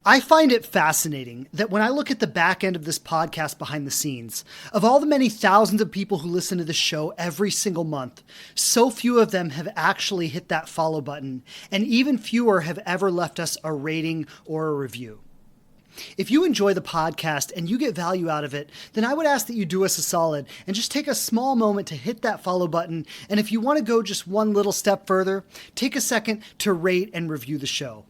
I find it fascinating that when I look at the back end of this podcast behind the scenes, of all the many thousands of people who listen to this show every single month, so few of them have actually hit that follow button, and even fewer have ever left us a rating or a review. If you enjoy the podcast and you get value out of it, then I would ask that you do us a solid and just take a small moment to hit that follow button. And if you want to go just one little step further, take a second to rate and review the show.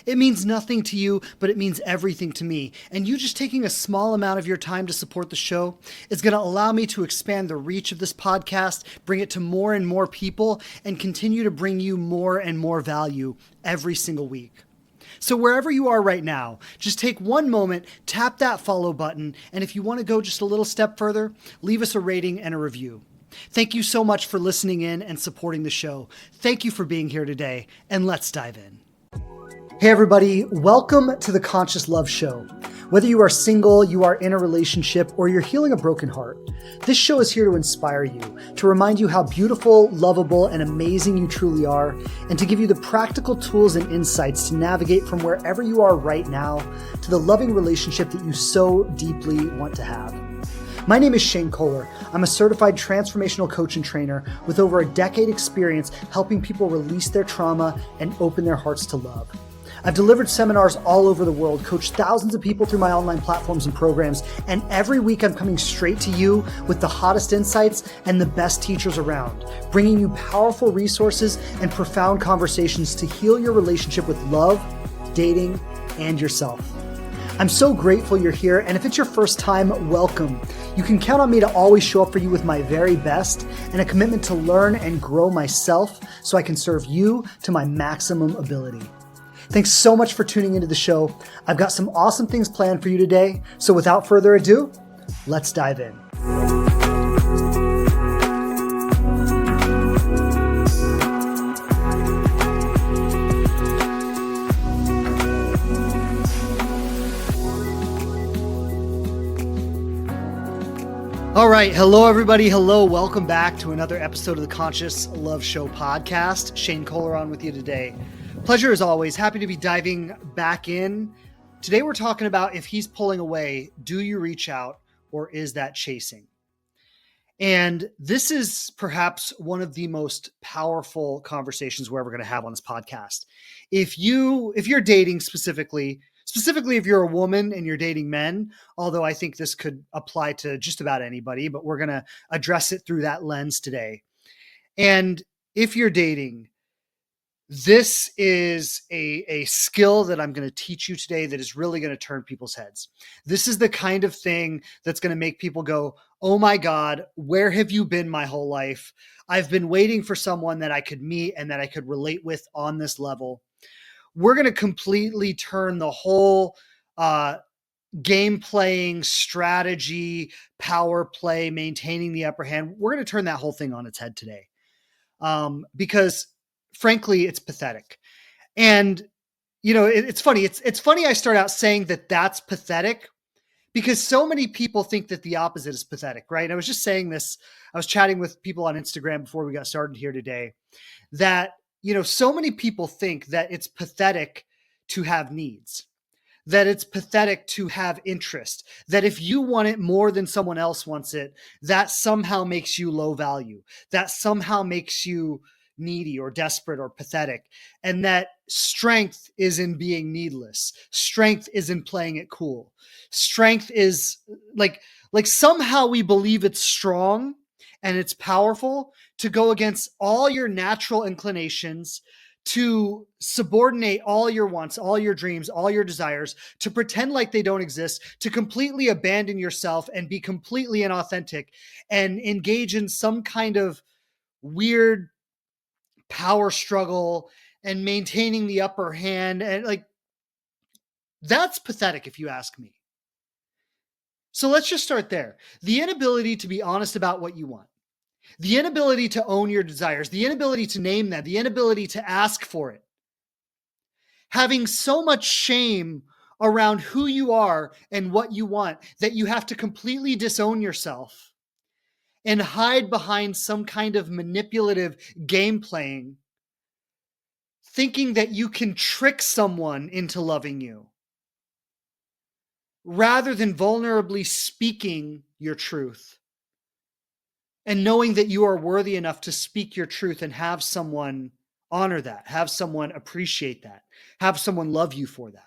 It means nothing to you, but it means everything to me. And you just taking a small amount of your time to support the show is going to allow me to expand the reach of this podcast, bring it to more and more people, and continue to bring you more and more value every single week. So wherever you are right now, just take one moment, tap that follow button, and if you want to go just a little step further, leave us a rating and a review. Thank you so much for listening in and supporting the show. Thank you for being here today, and let's dive in. Hey everybody, welcome to the Conscious Love Show. Whether you are single, you are in a relationship, or you're healing a broken heart, this show is here to inspire you, to remind you how beautiful, lovable, and amazing you truly are, and to give you the practical tools and insights to navigate from wherever you are right now to the loving relationship that you so deeply want to have. My name is Shane Kohler. I'm a certified transformational coach and trainer with over a decade experience helping people release their trauma and open their hearts to love. I've delivered seminars all over the world, coached thousands of people through my online platforms and programs, and every week I'm coming straight to you with the hottest insights and the best teachers around, bringing you powerful resources and profound conversations to heal your relationship with love, dating, and yourself. I'm so grateful you're here, and if it's your first time, welcome. You can count on me to always show up for you with my very best and a commitment to learn and grow myself so I can serve you to my maximum ability. Thanks so much for tuning into the show. I've got some awesome things planned for you today. So without further ado, let's dive in. All right. Hello, everybody. Hello. Welcome back to another episode of the Conscious Love Show podcast. Shane Kohler on with you today. Pleasure as always. Happy to be diving back in. Today we're talking about if he's pulling away, do you reach out or is that chasing? And this is perhaps one of the most powerful conversations we're ever going to have on this podcast. If you're dating specifically if you're a woman and you're dating men, although I think this could apply to just about anybody, but we're going to address it through that lens today. And if you're dating, this is a skill that I'm going to teach you today that is really going to turn people's heads. This is the kind of thing that's going to make people go, oh my God, where have you been my whole life? I've been waiting for someone that I could meet and that I could relate with on this level. We're going to completely turn the whole game playing, strategy, power play, maintaining the upper hand. We're going to turn that whole thing on its head today because frankly, it's pathetic. And, you know, it's funny. It's funny I start out saying that that's pathetic because so many people think that the opposite is pathetic, right? I was just saying this. I was chatting with people on Instagram before we got started here today that, you know, so many people think that it's pathetic to have needs, that it's pathetic to have interest, that if you want it more than someone else wants it, that somehow makes you low value, that somehow makes you needy or desperate or pathetic, and that strength is in being needless. Strength is in playing it cool. Strength is like somehow we believe it's strong and it's powerful to go against all your natural inclinations, to subordinate all your wants, all your dreams, all your desires, to pretend like they don't exist, to completely abandon yourself and be completely inauthentic and engage in some kind of weird power struggle and maintaining the upper hand. And like, that's pathetic if you ask me. So let's just start there. The inability to be honest about what you want, the inability to own your desires, the inability to name them, the inability to ask for it, having so much shame around who you are and what you want that you have to completely disown yourself and hide behind some kind of manipulative game playing, thinking that you can trick someone into loving you. rather than vulnerably speaking your truth and knowing that you are worthy enough to speak your truth and have someone honor that, have someone appreciate that, have someone love you for that.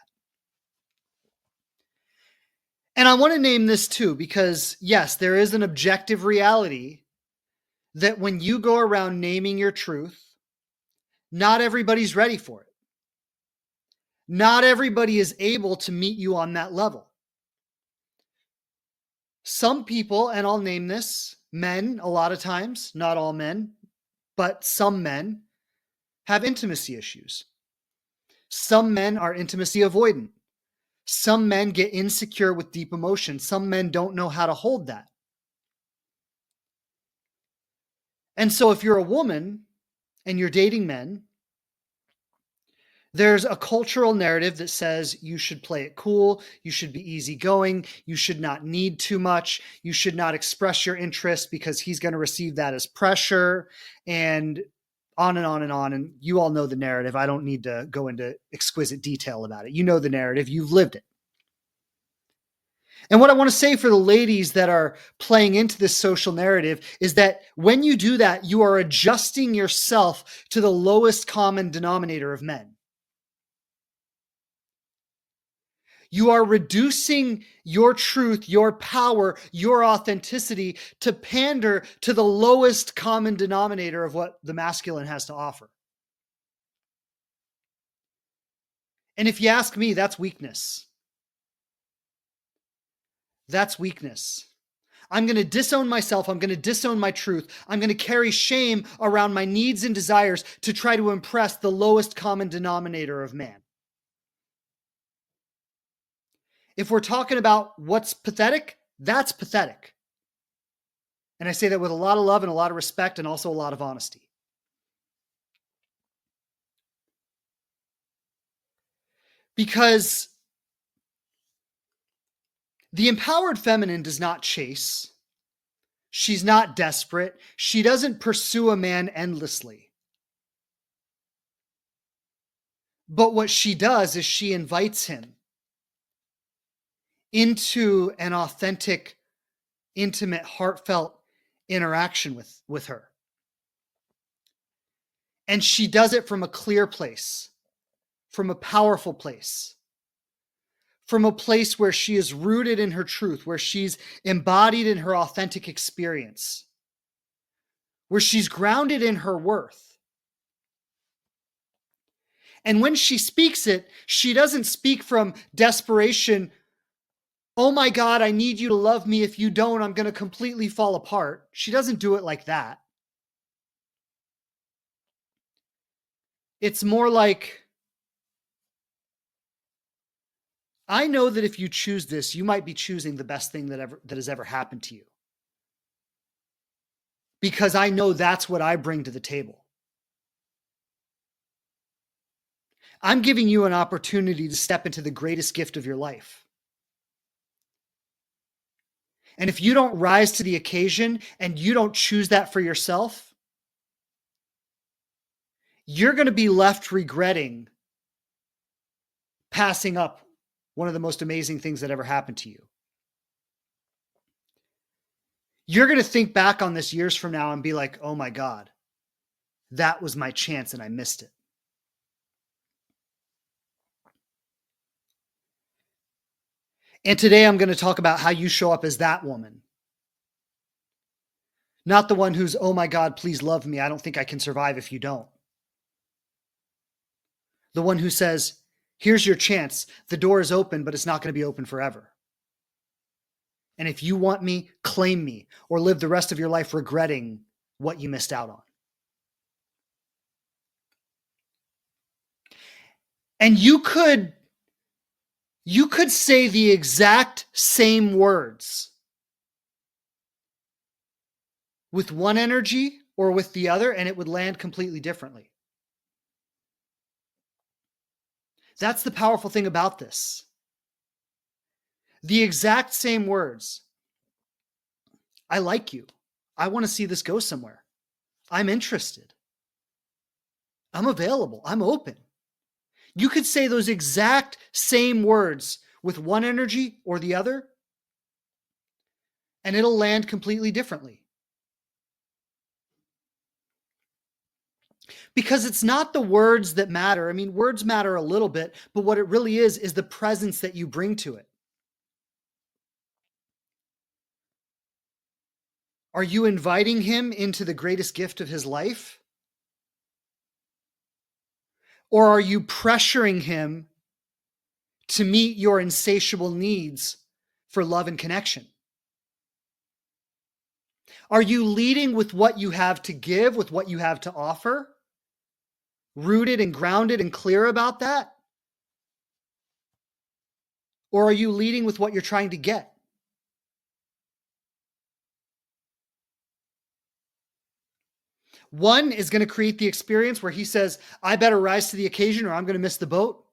And I want to name this too, because yes, there is an objective reality that when you go around naming your truth, not everybody's ready for it. Not everybody is able to meet you on that level. Some people, and I'll name this, men, a lot of times, not all men, but some men have intimacy issues. Some men are intimacy avoidant. Some men get insecure with deep emotion. Some men don't know how to hold that. And so if you're a woman and you're dating men, there's a cultural narrative that says you should play it cool, you should be easygoing, you should not need too much, you should not express your interest because he's going to receive that as pressure, and on and on and on. And you all know the narrative. I don't need to go into exquisite detail about it. You know the narrative, you've lived it. And what I want to say for the ladies that are playing into this social narrative is that when you do that, you are adjusting yourself to the lowest common denominator of men. You are reducing your truth, your power, your authenticity to pander to the lowest common denominator of what the masculine has to offer. And if you ask me, that's weakness. That's weakness. I'm going to disown myself. I'm going to disown my truth. I'm going to carry shame around my needs and desires to try to impress the lowest common denominator of man. If we're talking about what's pathetic, that's pathetic. And I say that with a lot of love and a lot of respect and also a lot of honesty. Because the empowered feminine does not chase. She's not desperate. She doesn't pursue a man endlessly. But what she does is she invites him into an authentic, intimate, heartfelt interaction with her. And she does it from a clear place, from a powerful place, from a place where she is rooted in her truth, where she's embodied in her authentic experience, where she's grounded in her worth. And when she speaks it, she doesn't speak from desperation. Oh my God, I need you to love me. If you don't, I'm going to completely fall apart. She doesn't do it like that. It's more like, I know that if you choose this, you might be choosing the best thing that has ever happened to you. Because I know that's what I bring to the table. I'm giving you an opportunity to step into the greatest gift of your life. And if you don't rise to the occasion and you don't choose that for yourself, you're going to be left regretting passing up one of the most amazing things that ever happened to you. You're going to think back on this years from now and be like, oh my God, that was my chance and I missed it. And today I'm going to talk about how you show up as that woman. Not the one who's, oh my God, please love me. I don't think I can survive if you don't. The one who says, here's your chance. The door is open, but it's not going to be open forever. And if you want me, claim me, or live the rest of your life regretting what you missed out on. And you could say the exact same words with one energy or with the other, and it would land completely differently. That's the powerful thing about this. The exact same words. I like you. I want to see this go somewhere. I'm interested. I'm available. I'm open. You could say those exact same words with one energy or the other, and it'll land completely differently. Because it's not the words that matter. I mean, words matter a little bit, but what it really is the presence that you bring to it. Are you inviting him into the greatest gift of his life? Or are you pressuring him to meet your insatiable needs for love and connection? Are you leading with what you have to give, with what you have to offer? Rooted and grounded and clear about that? Or are you leading with what you're trying to get? One is going to create the experience where he says, I better rise to the occasion or I'm going to miss the boat.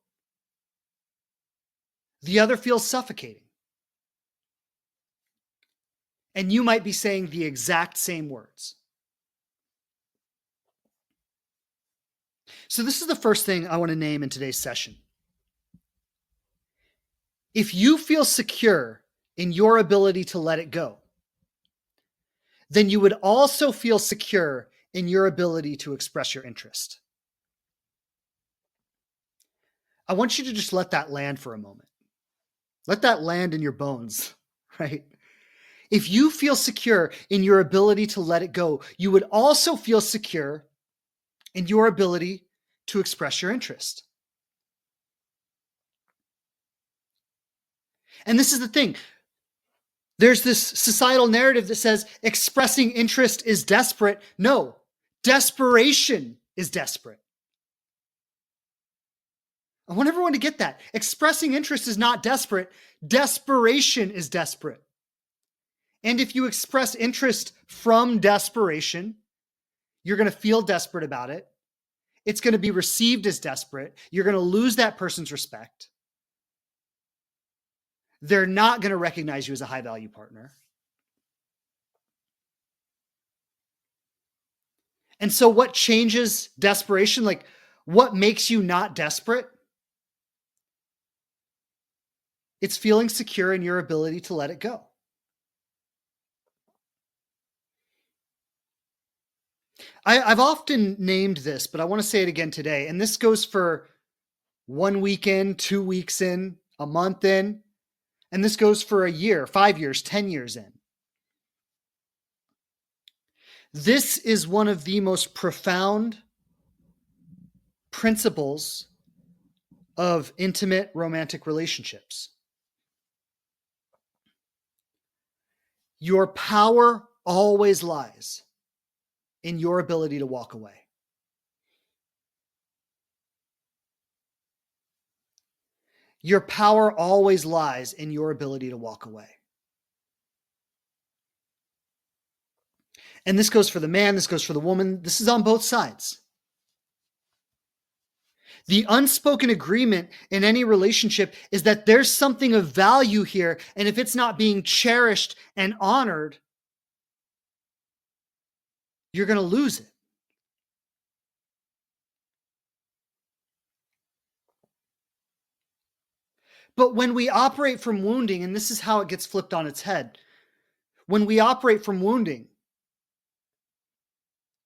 The other feels suffocating. And you might be saying the exact same words. So this is the first thing I want to name in today's session. If you feel secure in your ability to let it go, then you would also feel secure in your ability to express your interest. I want you to just let that land for a moment. Let that land in your bones, right? If you feel secure in your ability to let it go, you would also feel secure in your ability to express your interest. And this is the thing. There's this societal narrative that says expressing interest is desperate. No, desperation is desperate. I want everyone to get that. Expressing interest is not desperate. Desperation is desperate. And if you express interest from desperation, you're going to feel desperate about it. It's going to be received as desperate. You're going to lose that person's respect. They're not going to recognize you as a high value partner. And so what changes desperation? Like, what makes you not desperate? It's feeling secure in your ability to let it go. I've often named this, but I want to say it again today. And this goes for 1 week in, 2 weeks in, a month in, and this goes for a year, 5 years, 10 years in. This is one of the most profound principles of intimate romantic relationships. Your power always lies in your ability to walk away. Your power always lies in your ability to walk away. And this goes for the man, this goes for the woman, this is on both sides. The unspoken agreement in any relationship is that there's something of value here, and if it's not being cherished and honored, you're going to lose it. But when we operate from wounding, and this is how it gets flipped on its head, when we operate from wounding,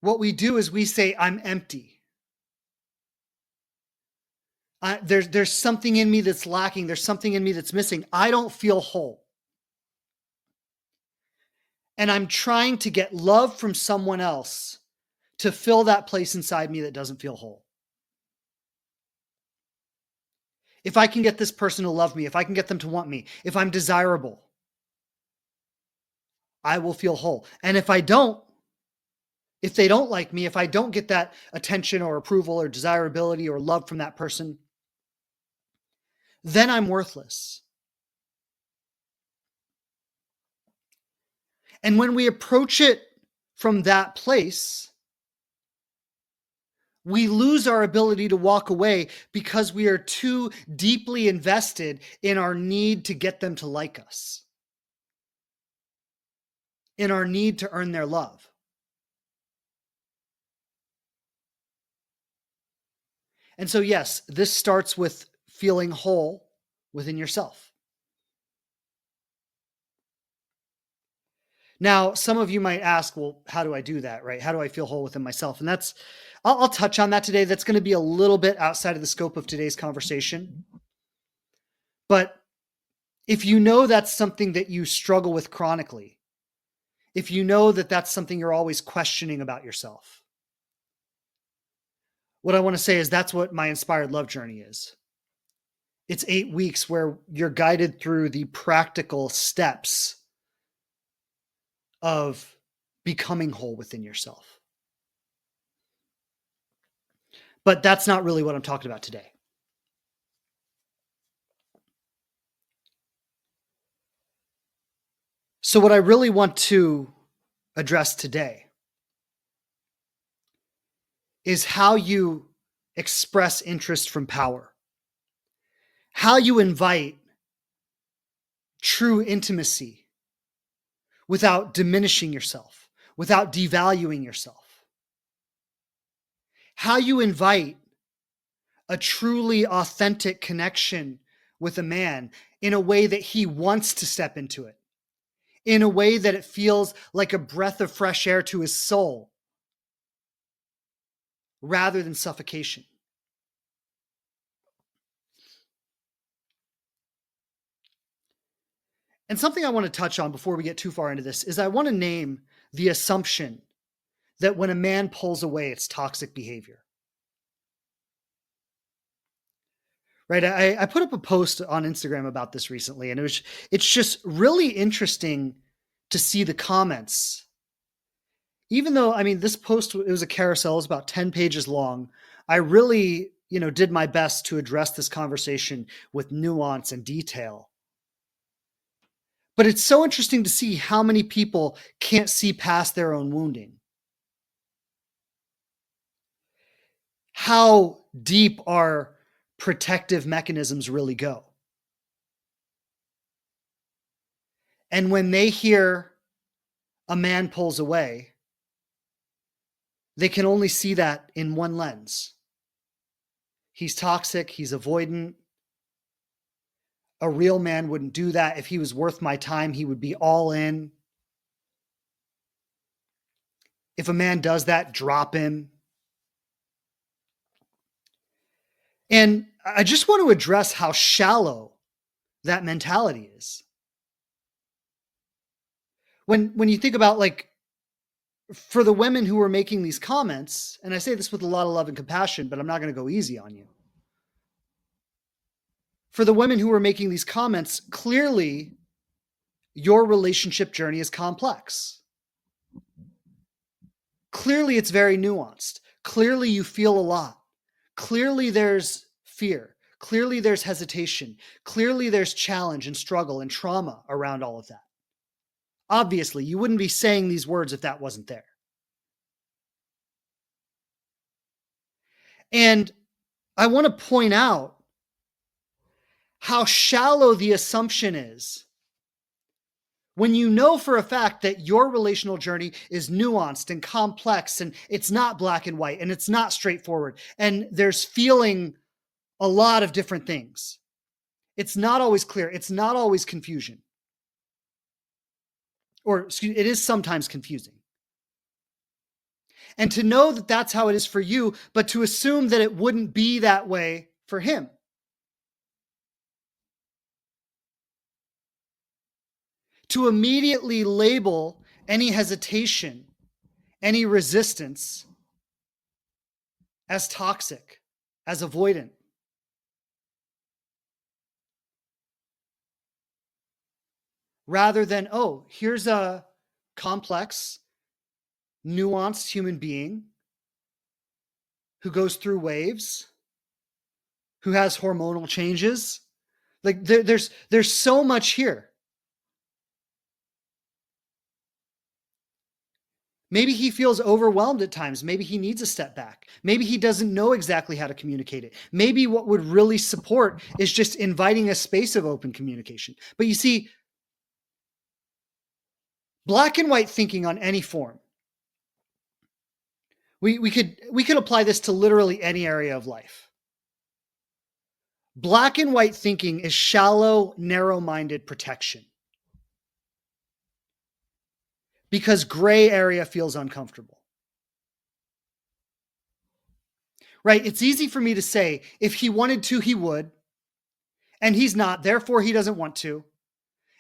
what we do is we say, I'm empty. There's something in me that's lacking. There's something in me that's missing. I don't feel whole. And I'm trying to get love from someone else to fill that place inside me that doesn't feel whole. If I can get this person to love me, if I can get them to want me, if I'm desirable, I will feel whole. And if I don't, if they don't like me, if I don't get that attention or approval or desirability or love from that person, then I'm worthless. And when we approach it from that place, we lose our ability to walk away because we are too deeply invested in our need to get them to like us, in our need to earn their love. And so, yes, this starts with feeling whole within yourself. Now, some of you might ask, well, how do I do that, right? How do I feel whole within myself? And I'll touch on that today. That's going to be a little bit outside of the scope of today's conversation. But if you know that's something that you struggle with chronically, if you know that that's something you're always questioning about yourself, what I want to say is that's what my inspired love journey is. It's 8 weeks where you're guided through the practical steps of becoming whole within yourself. But that's not really what I'm talking about today. So, what I really want to address today is how you express interest from power, how you invite true intimacy without diminishing yourself, without devaluing yourself, how you invite a truly authentic connection with a man in a way that he wants to step into it, in a way that it feels like a breath of fresh air to his soul rather than suffocation. And something I want to touch on before we get too far into this is I want to name the assumption that when a man pulls away, it's toxic behavior. Right? I put up a post on Instagram about this recently, and it's just really interesting to see the comments. Even though, I mean, this post, it was a carousel, it was about 10 pages long. I really, did my best to address this conversation with nuance and detail. But it's so interesting to see how many people can't see past their own wounding. How deep our protective mechanisms really go. And when they hear a man pulls away, they can only see that in one lens. He's toxic, he's avoidant. A real man wouldn't do that. If he was worth my time, he would be all in. If a man does that, drop him. And I just want to address how shallow that mentality is. When you think about, like, for the women who are making these comments, and I say this with a lot of love and compassion, but I'm not going to go easy on you. For the women who are making these comments, clearly your relationship journey is complex. Clearly it's very nuanced. Clearly you feel a lot. Clearly there's fear. Clearly there's hesitation. Clearly there's challenge and struggle and trauma around all of that. Obviously, you wouldn't be saying these words if that wasn't there. And I want to point out how shallow the assumption is when you know for a fact that your relational journey is nuanced and complex, and it's not black and white, and it's not straightforward, and there's feeling a lot of different things. It's not always clear. It's not always confusion. Or excuse, it is sometimes confusing. And to know that that's how it is for you, but to assume that it wouldn't be that way for him. To immediately label any hesitation, any resistance as toxic, as avoidant. Rather than, oh, here's a complex, nuanced human being who goes through waves, who has hormonal changes. Like there's so much here. Maybe he feels overwhelmed at times. Maybe he needs a step back. Maybe he doesn't know exactly how to communicate it. Maybe what would really support is just inviting a space of open communication. But you see, black and white thinking on any form. We could apply this to literally any area of life. Black and white thinking is shallow, narrow-minded protection. because gray area feels uncomfortable. Right? It's easy for me to say, if he wanted to, he would, and he's not, therefore he doesn't want to.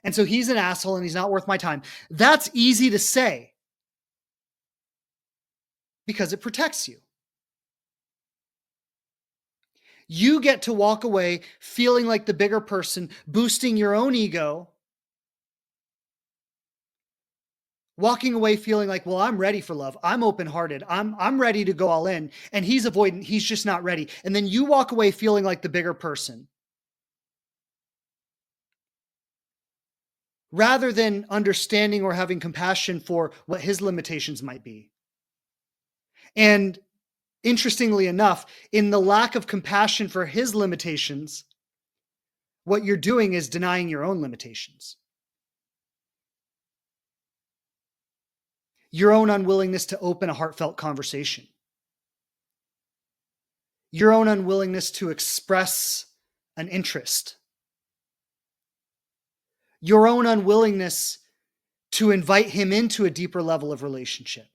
And so he's an asshole and he's not worth my time. That's easy to say because it protects you. You get to walk away feeling like the bigger person, boosting your own ego, walking away feeling like, well, I'm ready for love. I'm open-hearted. I'm ready to go all in. And he's avoidant. He's just not ready. And then you walk away feeling like the bigger person, rather than understanding or having compassion for what his limitations might be. And interestingly enough, in the lack of compassion for his limitations, what you're doing is denying your own limitations. Your own unwillingness to open a heartfelt conversation. Your own unwillingness to express an interest. Your own unwillingness to invite him into a deeper level of relationship.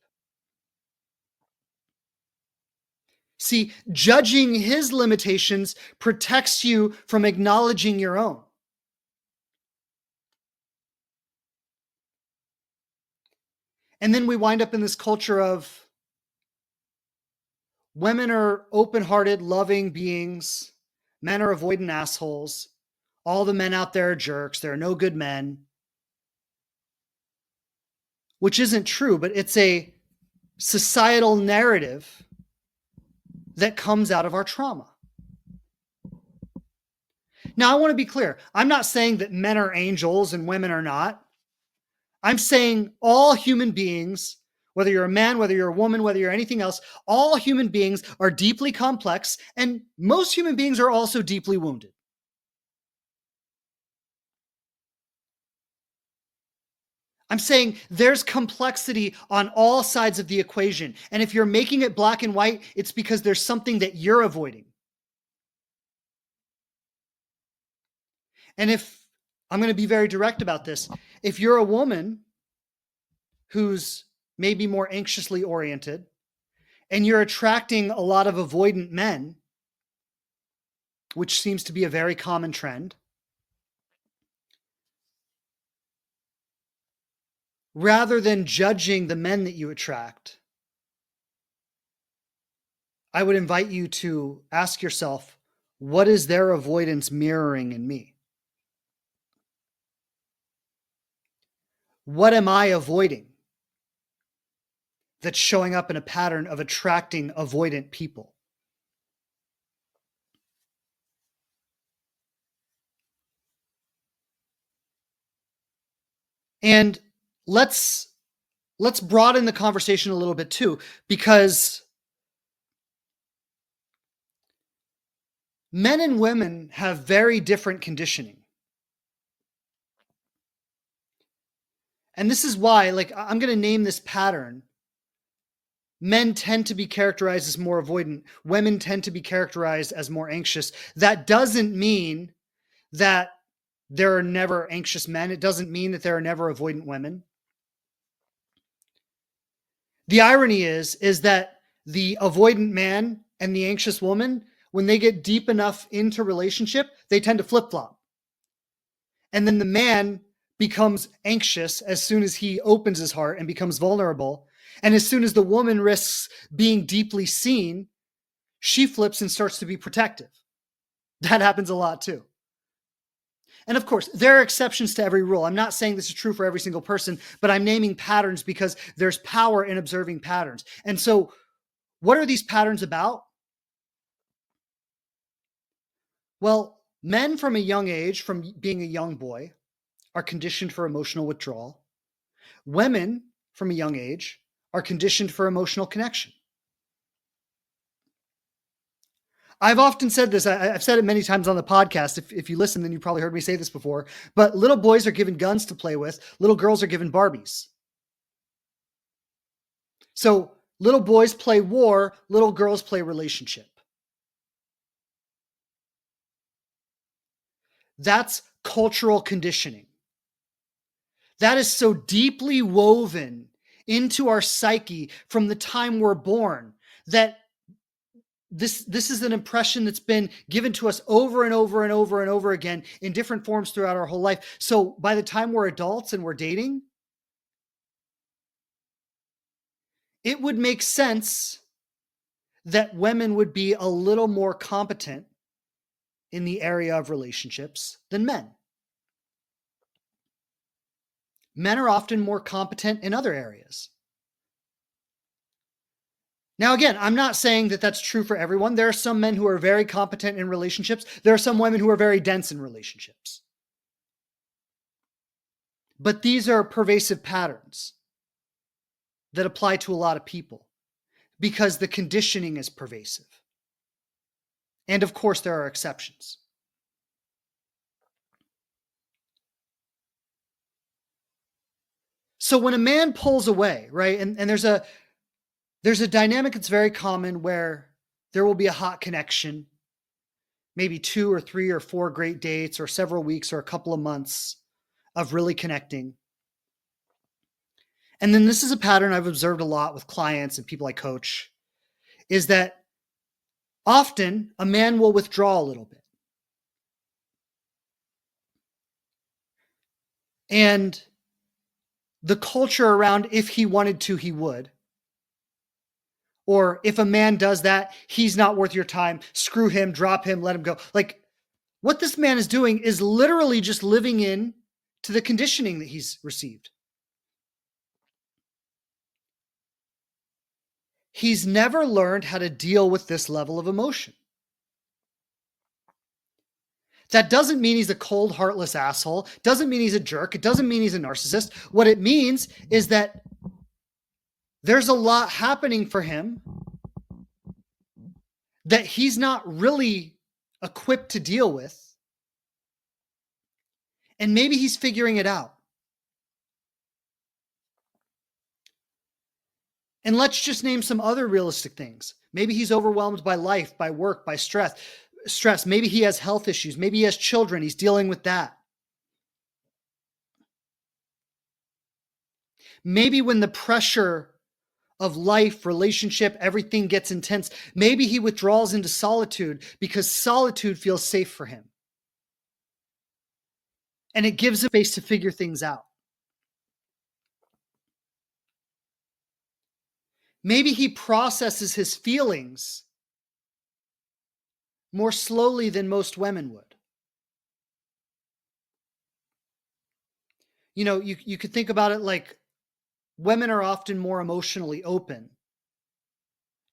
See, judging his limitations protects you from acknowledging your own. And then we wind up in this culture of women are open-hearted, loving beings. Men are avoidant assholes. All the men out there are jerks. There are no good men. Which isn't true, but it's a societal narrative that comes out of our trauma. Now, I want to be clear. I'm not saying that men are angels and women are not. I'm saying all human beings, whether you're a man, whether you're a woman, whether you're anything else, all human beings are deeply complex, and most human beings are also deeply wounded. I'm saying there's complexity on all sides of the equation. And if you're making it black and white, it's because there's something that you're avoiding. And if I'm going to be very direct about this, if you're a woman who's maybe more anxiously oriented and you're attracting a lot of avoidant men, which seems to be a very common trend, rather than judging the men that you attract, I would invite you to ask yourself, what is their avoidance mirroring in me? What am I avoiding that's showing up in a pattern of attracting avoidant people? And let's broaden the conversation a little bit too, because men and women have very different conditioning. And this is why, I'm going to name this pattern. Men tend to be characterized as more avoidant. Women tend to be characterized as more anxious. That doesn't mean that there are never anxious men. It doesn't mean that there are never avoidant women. The irony is that the avoidant man and the anxious woman, when they get deep enough into relationship, they tend to flip-flop. And then the man becomes anxious as soon as he opens his heart and becomes vulnerable. And as soon as the woman risks being deeply seen, she flips and starts to be protective. That happens a lot too. And of course, there are exceptions to every rule. I'm not saying this is true for every single person, but I'm naming patterns because there's power in observing patterns. And so, what are these patterns about? Well, men from a young age, from being a young boy, are conditioned for emotional withdrawal. Women from a young age are conditioned for emotional connection. I've often said this. I've said it many times on the podcast. If you listen, then you probably heard me say this before. But little boys are given guns to play with. Little girls are given Barbies. So little boys play war. Little girls play relationship. That's cultural conditioning. That is so deeply woven into our psyche from the time we're born, that this is an impression that's been given to us over and over and over and over again in different forms throughout our whole life. So by the time we're adults and we're dating, it would make sense that women would be a little more competent in the area of relationships than men. Men are often more competent in other areas. Now, again, I'm not saying that that's true for everyone. There are some men who are very competent in relationships. There are some women who are very dense in relationships. But these are pervasive patterns that apply to a lot of people because the conditioning is pervasive. And of course, there are exceptions. So when a man pulls away, right, and there's a dynamic that's very common where there will be a hot connection, maybe 2 or 3 or 4 great dates or several weeks or a couple of months of really connecting. And then this is a pattern I've observed a lot with clients and people I coach, is that often a man will withdraw a little bit. And the culture around, if he wanted to, he would. Or if a man does that, he's not worth your time. Screw him, drop him, let him go. Like, what this man is doing is literally just living in to the conditioning that he's received. He's never learned how to deal with this level of emotion. That doesn't mean he's a cold, heartless asshole. Doesn't mean he's a jerk. It doesn't mean he's a narcissist. What it means is that there's a lot happening for him that he's not really equipped to deal with. And maybe he's figuring it out. And let's just name some other realistic things. Maybe he's overwhelmed by life, by work, by stress. Maybe he has health issues. Maybe he has children. He's dealing with that. Maybe when the pressure of life, relationship, everything gets intense, maybe he withdraws into solitude because solitude feels safe for him. And it gives him space to figure things out. Maybe he processes his feelings more slowly than most women would. You know, you could think about it like women are often more emotionally open.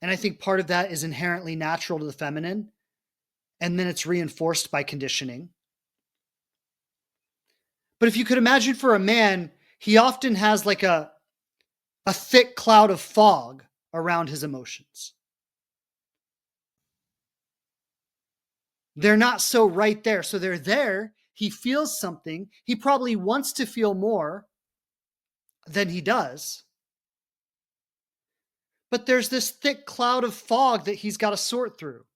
And I think part of that is inherently natural to the feminine. And then it's reinforced by conditioning. But if you could imagine for a man, he often has like a thick cloud of fog around his emotions. They're not so right there. So they're there. He feels something. He probably wants to feel more than he does. But there's this thick cloud of fog that he's got to sort through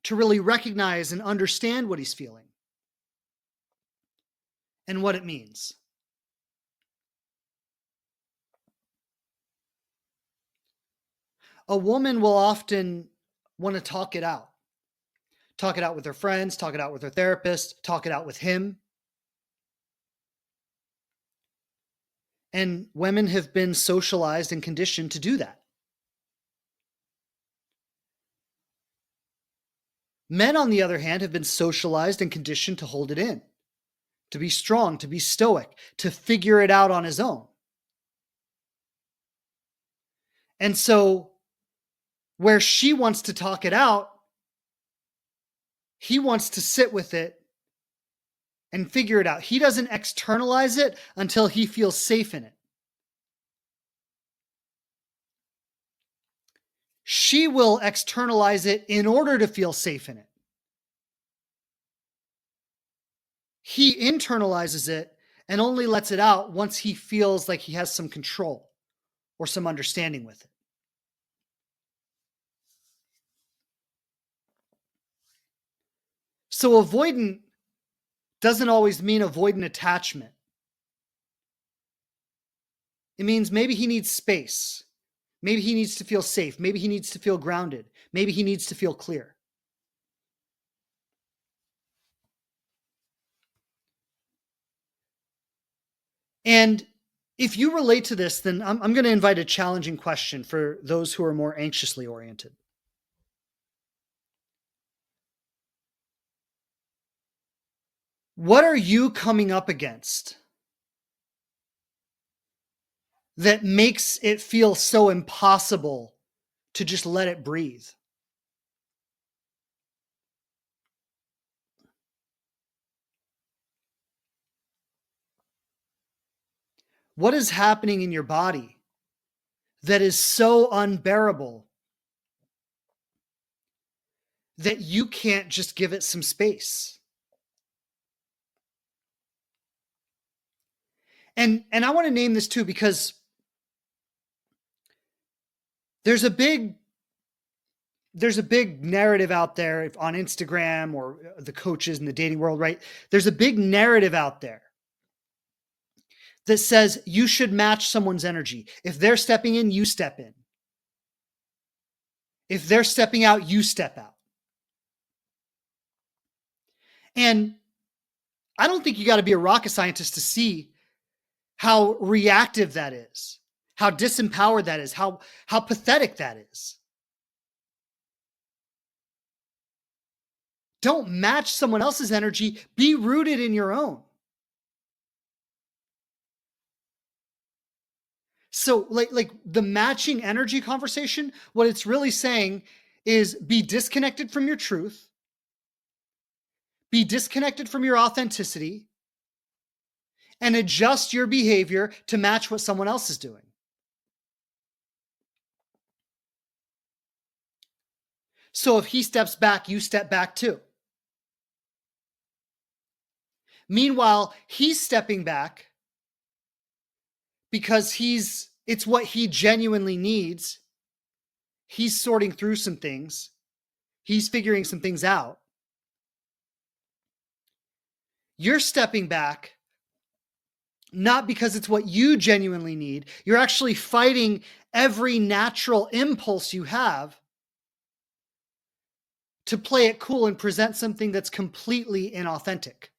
to really recognize and understand what he's feeling and what it means. A woman will often want to talk it out. Talk it out with her friends, talk it out with her therapist, talk it out with him. And women have been socialized and conditioned to do that. Men, on the other hand, have been socialized and conditioned to hold it in, to be strong, to be stoic, to figure it out on his own. And so, where she wants to talk it out, he wants to sit with it and figure it out. He doesn't externalize it until he feels safe in it. She will externalize it in order to feel safe in it. He internalizes it and only lets it out once he feels like he has some control or some understanding with it. So avoidant doesn't always mean avoidant attachment. It means maybe he needs space. Maybe he needs to feel safe. Maybe he needs to feel grounded. Maybe he needs to feel clear. And if you relate to this, then I'm going to invite a challenging question for those who are more anxiously oriented. What are you coming up against that makes it feel so impossible to just let it breathe? What is happening in your body that is so unbearable that you can't just give it some space? And I want to name this too, because there's a big narrative out there on Instagram or the coaches in the dating world, right? There's a big narrative out there that says you should match someone's energy. If they're stepping in, you step in. If they're stepping out, you step out. And I don't think you got to be a rocket scientist to see how reactive that is, how disempowered that is, how pathetic that is. Don't match someone else's energy. Be rooted in your own. So like the matching energy conversation, what it's really saying is be disconnected from your truth, be disconnected from your authenticity, and adjust your behavior to match what someone else is doing. So if he steps back, you step back too. Meanwhile, he's stepping back because it's what he genuinely needs. He's sorting through some things. He's figuring some things out. You're stepping back not because it's what you genuinely need. You're actually fighting every natural impulse you have to play it cool and present something that's completely inauthentic.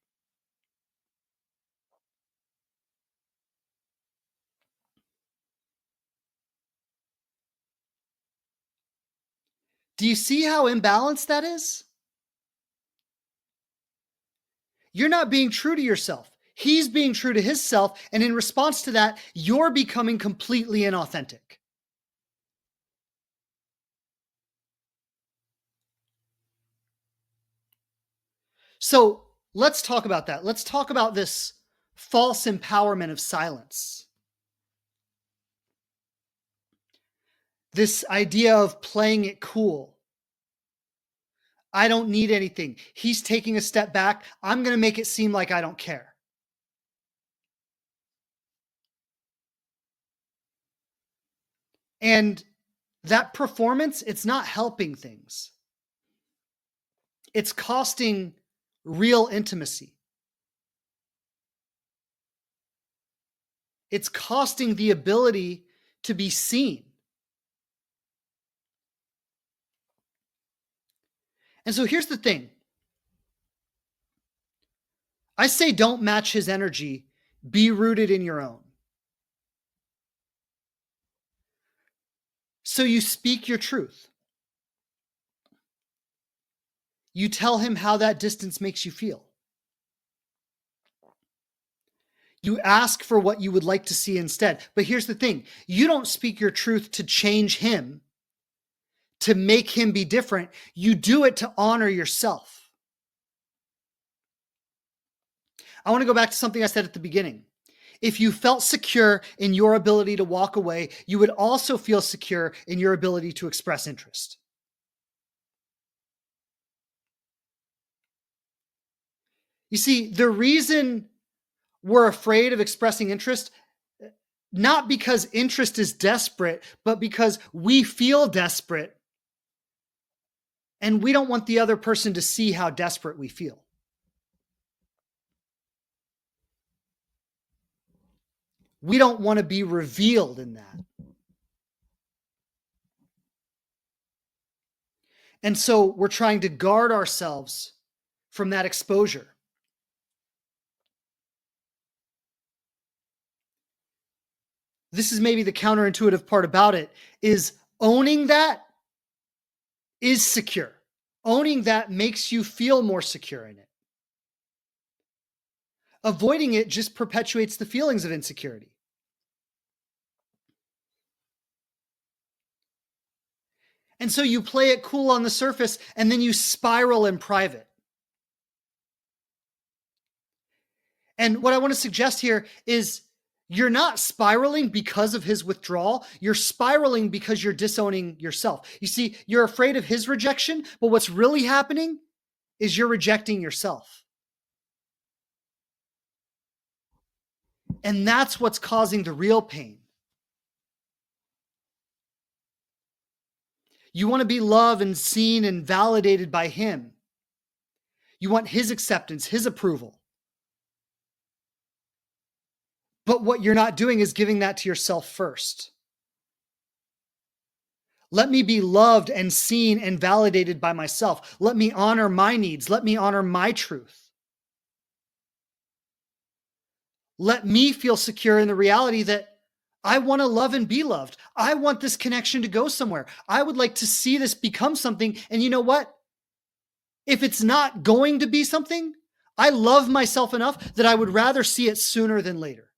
Do you see how imbalanced that is? You're not being true to yourself. He's being true to himself. And in response to that, you're becoming completely inauthentic. So let's talk about that. Let's talk about this false empowerment of silence. This idea of playing it cool. I don't need anything. He's taking a step back. I'm going to make it seem like I don't care. And that performance, it's not helping things. It's costing real intimacy. It's costing the ability to be seen. And so here's the thing. I say don't match his energy. Be rooted in your own. So you speak your truth. You tell him how that distance makes you feel. You ask for what you would like to see instead. But here's the thing. You don't speak your truth to change him, to make him be different. You do it to honor yourself. I want to go back to something I said at the beginning. If you felt secure in your ability to walk away, you would also feel secure in your ability to express interest. You see, the reason we're afraid of expressing interest, not because interest is desperate, but because we feel desperate and we don't want the other person to see how desperate we feel. we don't want to be revealed in that. And so we're trying to guard ourselves from that exposure. This is maybe the counterintuitive part about it, is owning that is secure. Owning that makes you feel more secure in it. Avoiding it just perpetuates the feelings of insecurity. And so you play it cool on the surface and then you spiral in private. And what I want to suggest here is you're not spiraling because of his withdrawal. You're spiraling because you're disowning yourself. You see, you're afraid of his rejection, but what's really happening is you're rejecting yourself. And that's what's causing the real pain. You want to be loved and seen and validated by him. You want his acceptance, his approval. But what you're not doing is giving that to yourself first. Let me be loved and seen and validated by myself. Let me honor my needs. Let me honor my truth. Let me feel secure in the reality that I want to love and be loved. I want this connection to go somewhere. I would like to see this become something. And you know what? If it's not going to be something, I love myself enough that I would rather see it sooner than later.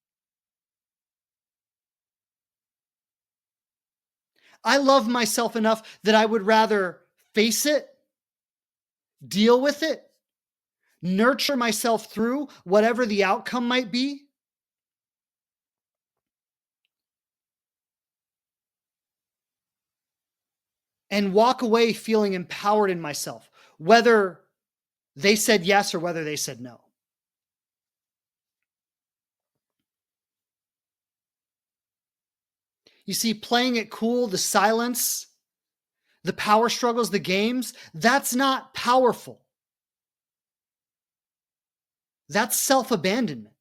I love myself enough that I would rather face it, deal with it, nurture myself through whatever the outcome might be, and walk away feeling empowered in myself, whether they said yes or whether they said no. You see, playing it cool, the silence, the power struggles, the games, that's not powerful. That's self-abandonment.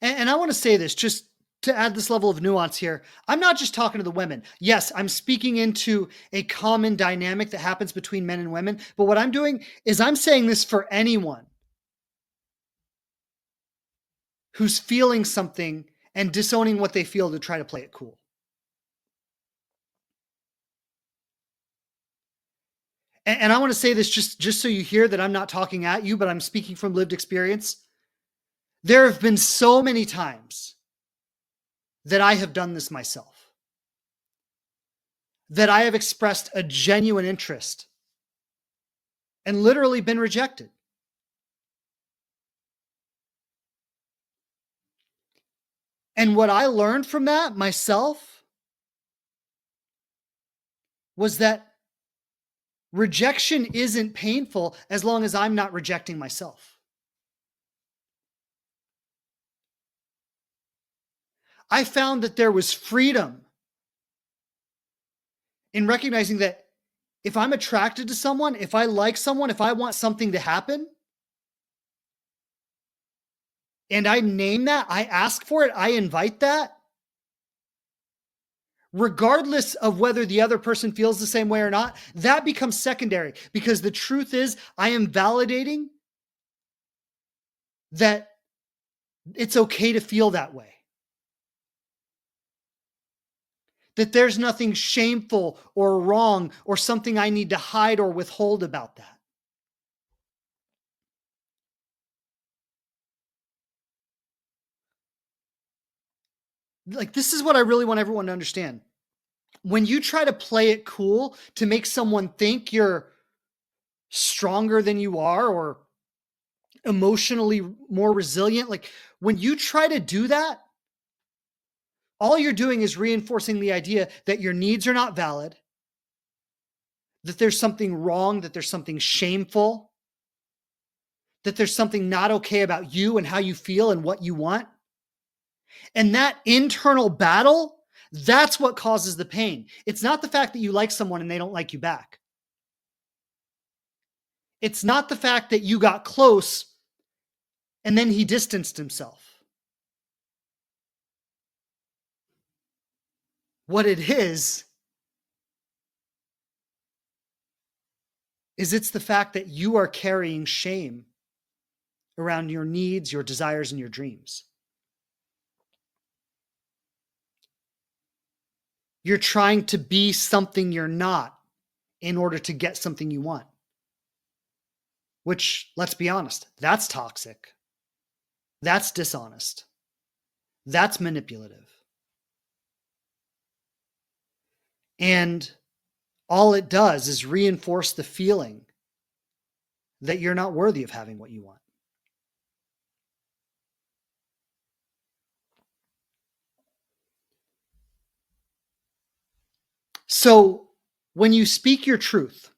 And I want to say this just to add this level of nuance here. I'm not just talking to the women. Yes, I'm speaking into a common dynamic that happens between men and women. But what I'm doing is I'm saying this for anyone who's feeling something and disowning what they feel to try to play it cool. And I want to say this just so you hear that I'm not talking at you, but I'm speaking from lived experience. There have been so many times that I have done this myself, that I have expressed a genuine interest and literally been rejected. And what I learned from that myself was that rejection isn't painful as long as I'm not rejecting myself. I found that there was freedom in recognizing that if I'm attracted to someone, if I like someone, if I want something to happen, and I name that, I ask for it, I invite that, regardless of whether the other person feels the same way or not, that becomes secondary, because the truth is I am validating that it's okay to feel that way. That there's nothing shameful or wrong or something I need to hide or withhold about that. Like, this is what I really want everyone to understand. When you try to play it cool to make someone think you're stronger than you are or emotionally more resilient, like when you try to do that, all you're doing is reinforcing the idea that your needs are not valid, that there's something wrong, that there's something shameful, that there's something not okay about you and how you feel and what you want. And that internal battle, that's what causes the pain. It's not the fact that you like someone and they don't like you back. It's not the fact that you got close And then he distanced himself. What it is it's the fact that you are carrying shame around your needs, your desires, and your dreams. You're trying to be something you're not in order to get something you want. Which, let's be honest, that's toxic. That's dishonest. That's manipulative. And all it does is reinforce the feeling that you're not worthy of having what you want. So when you speak your truth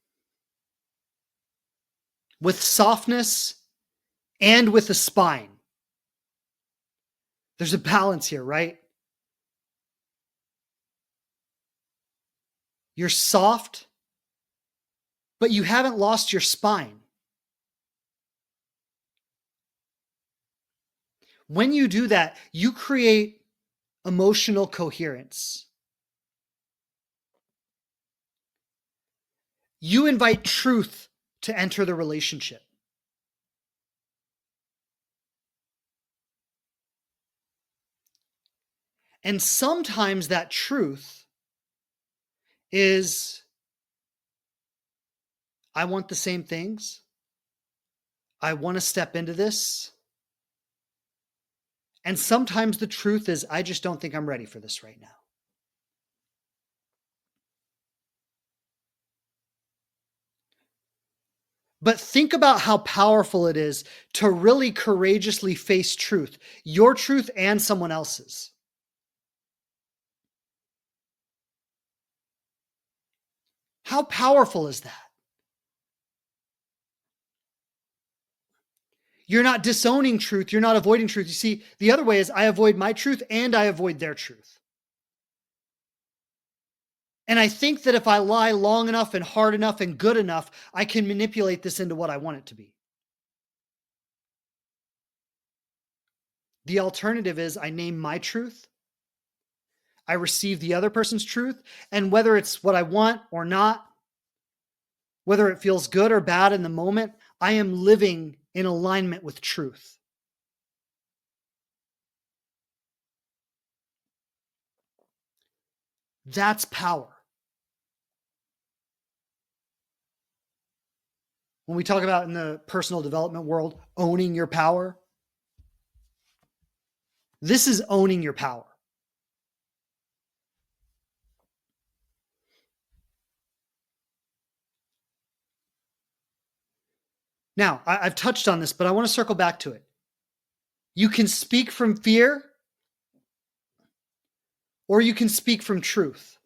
with softness and with a spine, there's a balance here, right? You're soft, but you haven't lost your spine. When you do that, you create emotional coherence. You invite truth to enter the relationship. And sometimes that truth is, I want the same things. I want to step into this. And sometimes the truth is, I just don't think I'm ready for this right now. But think about how powerful it is to really courageously face truth, your truth and someone else's. How powerful is that? You're not disowning truth. You're not avoiding truth. You see, the other way is I avoid my truth and I avoid their truth. And I think that if I lie long enough and hard enough and good enough, I can manipulate this into what I want it to be. The alternative is I name my truth. I receive the other person's truth. And whether it's what I want or not, whether it feels good or bad in the moment, I am living in alignment with truth. That's power. When we talk about in the personal development world, owning your power, this is owning your power. Now, I've touched on this, but I want to circle back to it. You can speak from fear, or you can speak from truth.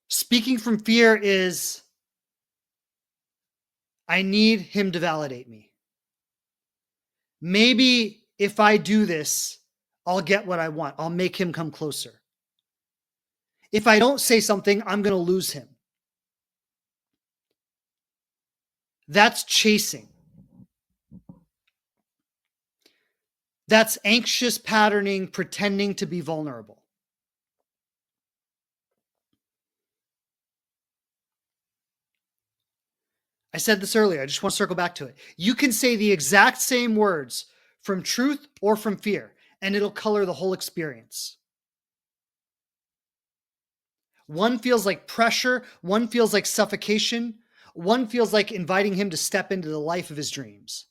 Speaking from fear is, I need him to validate me. Maybe if I do this, I'll get what I want. I'll make him come closer. If I don't say something, I'm going to lose him. That's chasing. That's anxious patterning, pretending to be vulnerable. I said this earlier. I just want to circle back to it. You can say the exact same words from truth or from fear, and it'll color the whole experience. One feels like pressure. One feels like suffocation. One feels like inviting him to step into the life of his dreams.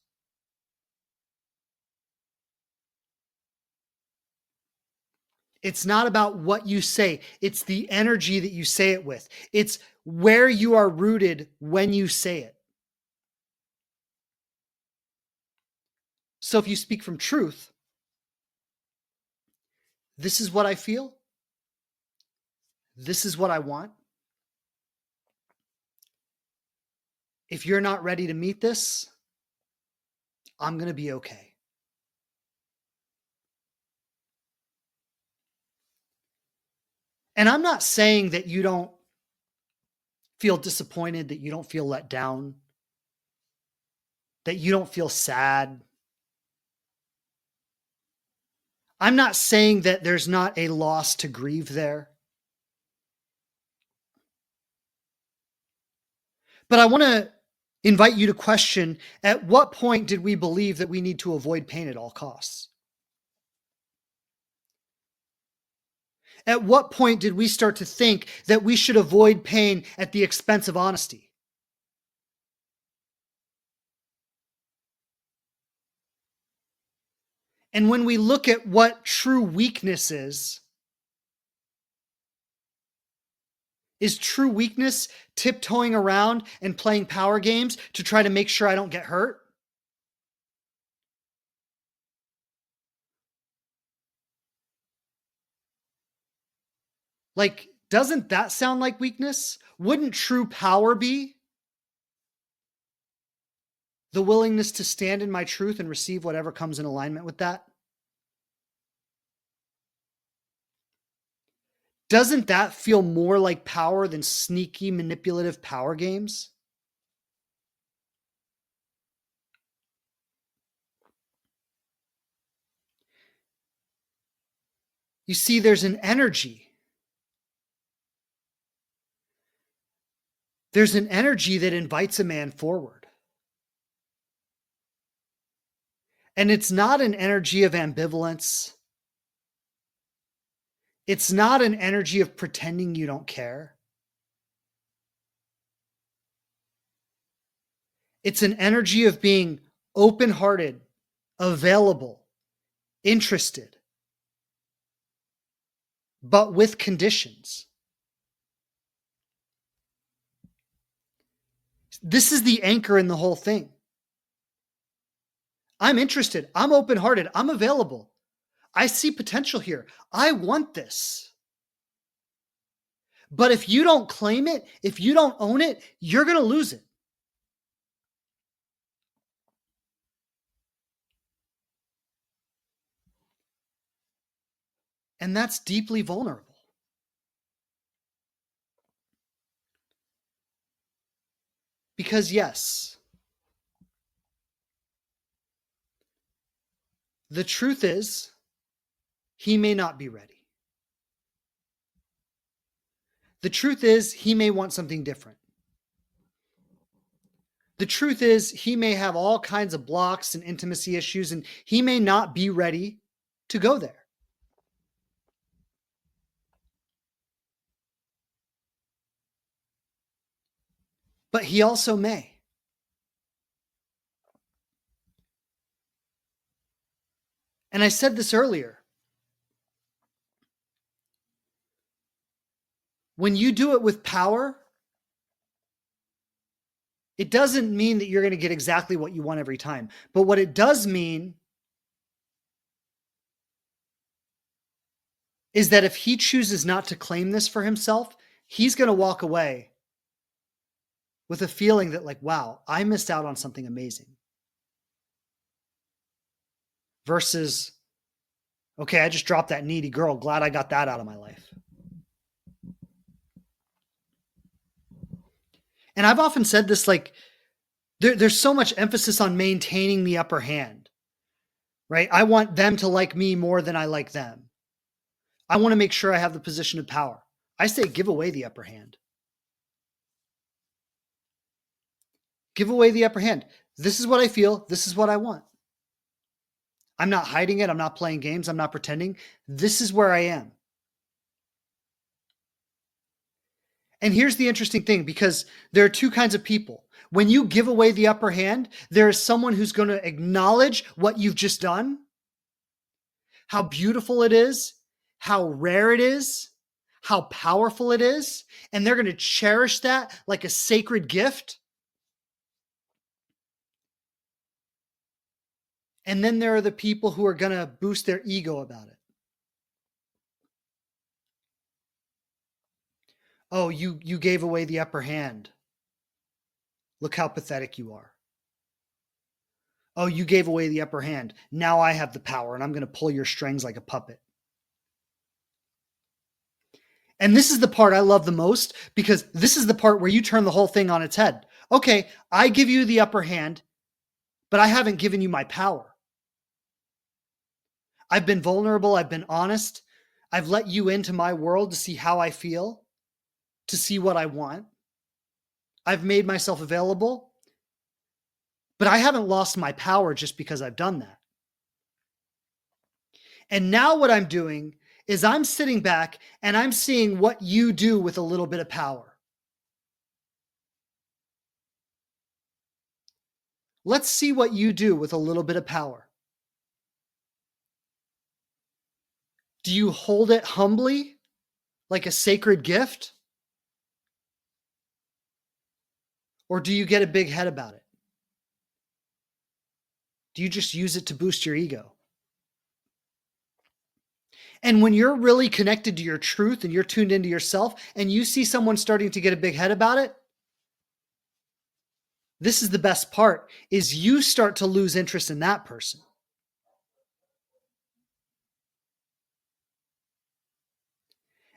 It's not about what you say. It's the energy that you say it with. It's where you are rooted when you say it. So if you speak from truth, this is what I feel. This is what I want. If you're not ready to meet this, I'm going to be okay. And I'm not saying that you don't feel disappointed, that you don't feel let down, that you don't feel sad. I'm not saying that there's not a loss to grieve there, but I want to invite you to question, at what point did we believe that we need to avoid pain at all costs? At what point did we start to think that we should avoid pain at the expense of honesty? And when we look at what true weakness is true weakness tiptoeing around and playing power games to try to make sure I don't get hurt? Like, doesn't that sound like weakness? Wouldn't true power be the willingness to stand in my truth and receive whatever comes in alignment with that? Doesn't that feel more like power than sneaky, manipulative power games? You see, there's an energy. There's an energy that invites a man forward. And it's not an energy of ambivalence. It's not an energy of pretending you don't care. It's an energy of being open-hearted, available, interested, but with conditions. This is the anchor in the whole thing. I'm interested. I'm open-hearted. I'm available. I see potential here. I want this. But if you don't claim it, if you don't own it, you're going to lose it. And that's deeply vulnerable. Because yes, the truth is, he may not be ready. The truth is, he may want something different. The truth is, he may have all kinds of blocks and intimacy issues, and he may not be ready to go there. But he also may. And I said this earlier. When you do it with power, it doesn't mean that you're going to get exactly what you want every time. But what it does mean is that if he chooses not to claim this for himself, he's going to walk away with a feeling that, like, wow, I missed out on something amazing. Versus, okay, I just dropped that needy girl. Glad I got that out of my life. And I've often said this, like, there's so much emphasis on maintaining the upper hand, right? I want them to like me more than I like them. I want to make sure I have the position of power. I say give away the upper hand. Give away the upper hand. This is what I feel. This is what I want. I'm not hiding it. I'm not playing games. I'm not pretending. This is where I am. And here's the interesting thing, because there are two kinds of people. When you give away the upper hand, there is someone who's going to acknowledge what you've just done, how beautiful it is, how rare it is, how powerful it is, and they're going to cherish that like a sacred gift. And then there are the people who are going to boost their ego about it. Oh, you gave away the upper hand. Look how pathetic you are. Oh, you gave away the upper hand. Now I have the power and I'm going to pull your strings like a puppet. And this is the part I love the most because this is the part where you turn the whole thing on its head. Okay, I give you the upper hand, but I haven't given you my power. I've been vulnerable. I've been honest. I've let you into my world to see how I feel, to see what I want. I've made myself available, but I haven't lost my power just because I've done that. And now what I'm doing is I'm sitting back and I'm seeing what you do with a little bit of power. Let's see what you do with a little bit of power. Do you hold it humbly like a sacred gift? Or do you get a big head about it? Do you just use it to boost your ego? And when you're really connected to your truth and you're tuned into yourself and you see someone starting to get a big head about it, this is the best part, is you start to lose interest in that person.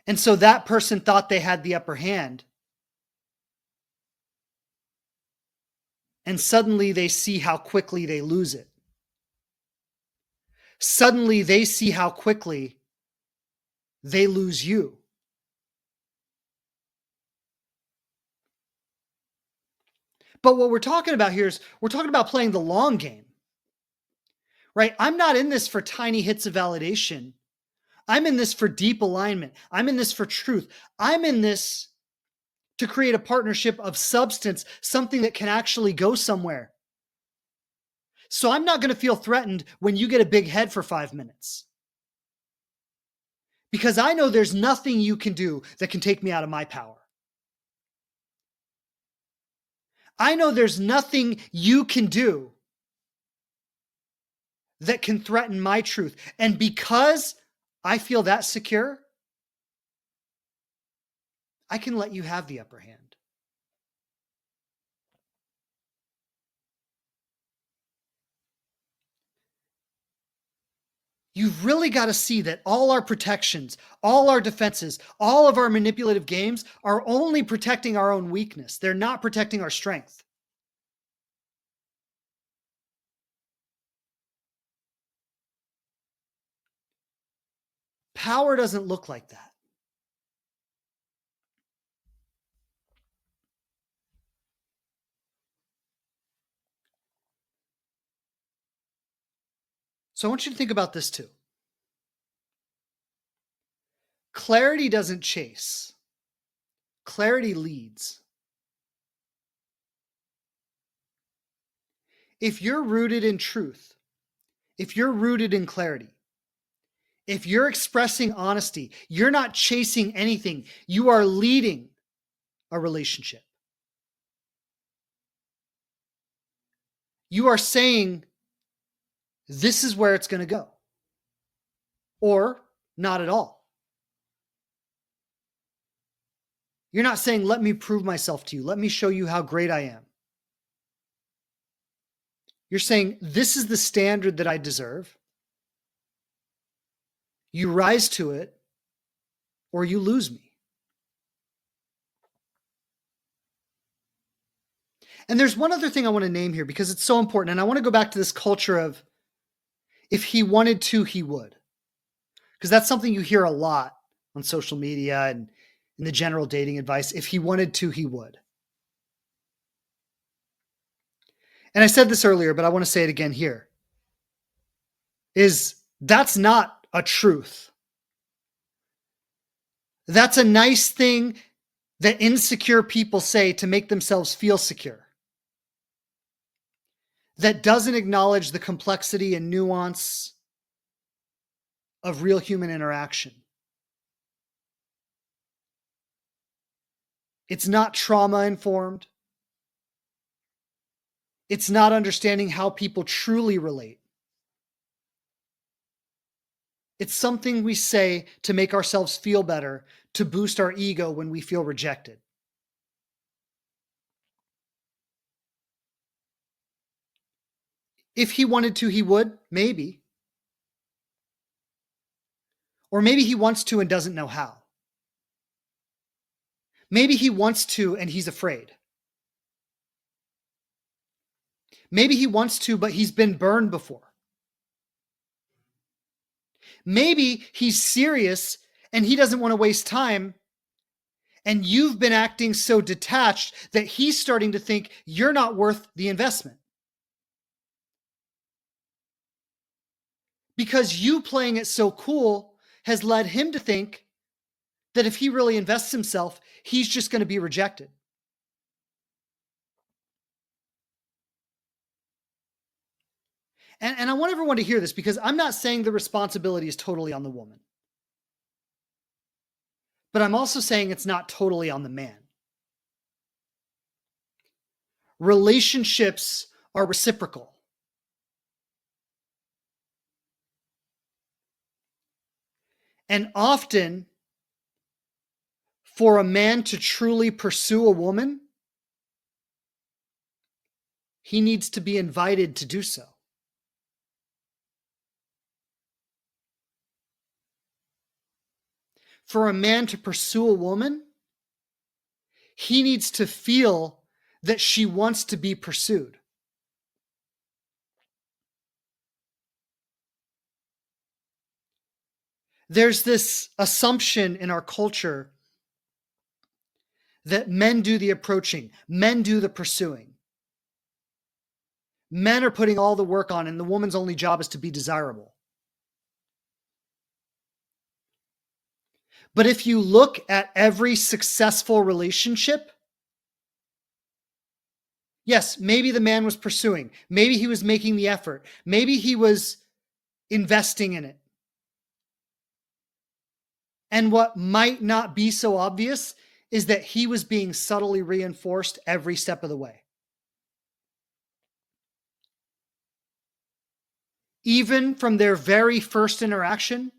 And so that person thought they had the upper hand. And suddenly they see how quickly they lose it. Suddenly they see how quickly they lose you. But what we're talking about here is we're talking about playing the long game, right? I'm not in this for tiny hits of validation. I'm in this for deep alignment. I'm in this for truth. I'm in this to create a partnership of substance, something that can actually go somewhere. So I'm not going to feel threatened when you get a big head for 5 minutes. Because I know there's nothing you can do that can take me out of my power. I know there's nothing you can do that can threaten my truth. And because I feel that secure, I can let you have the upper hand. You've really got to see that all our protections, all our defenses, all of our manipulative games are only protecting our own weakness. They're not protecting our strength. Power doesn't look like that. So I want you to think about this too. Clarity doesn't chase. Clarity leads. If you're rooted in truth, if you're rooted in clarity, if you're expressing honesty, you're not chasing anything. You are leading a relationship. You are saying, this is where it's going to go. Or not at all. You're not saying, let me prove myself to you. Let me show you how great I am. You're saying, this is the standard that I deserve. You rise to it, or you lose me. And there's one other thing I want to name here because it's so important. And I want to go back to this culture of if he wanted to, he would. Because that's something you hear a lot on social media and in the general dating advice. If he wanted to, he would. And I said this earlier, but I want to say it again here. That's not a truth. That's a nice thing that insecure people say to make themselves feel secure. That doesn't acknowledge the complexity and nuance of real human interaction. It's not trauma informed. It's not understanding how people truly relate. It's something we say to make ourselves feel better, to boost our ego when we feel rejected. If he wanted to, he would, maybe. Or maybe he wants to and doesn't know how. Maybe he wants to and he's afraid. Maybe he wants to, but he's been burned before. Maybe he's serious and he doesn't want to waste time, and you've been acting so detached that he's starting to think you're not worth the investment. Because you playing it so cool has led him to think that if he really invests himself, he's just going to be rejected. And I want everyone to hear this, because I'm not saying the responsibility is totally on the woman, but I'm also saying it's not totally on the man. Relationships are reciprocal. And often, for a man to truly pursue a woman, he needs to be invited to do so. For a man to pursue a woman, he needs to feel that she wants to be pursued. There's this assumption in our culture that men do the approaching, men do the pursuing. Men are putting all the work on, and the woman's only job is to be desirable. But if you look at every successful relationship, yes, maybe the man was pursuing. Maybe he was making the effort. Maybe he was investing in it. And what might not be so obvious is that he was being subtly reinforced every step of the way. Even from their very first interaction,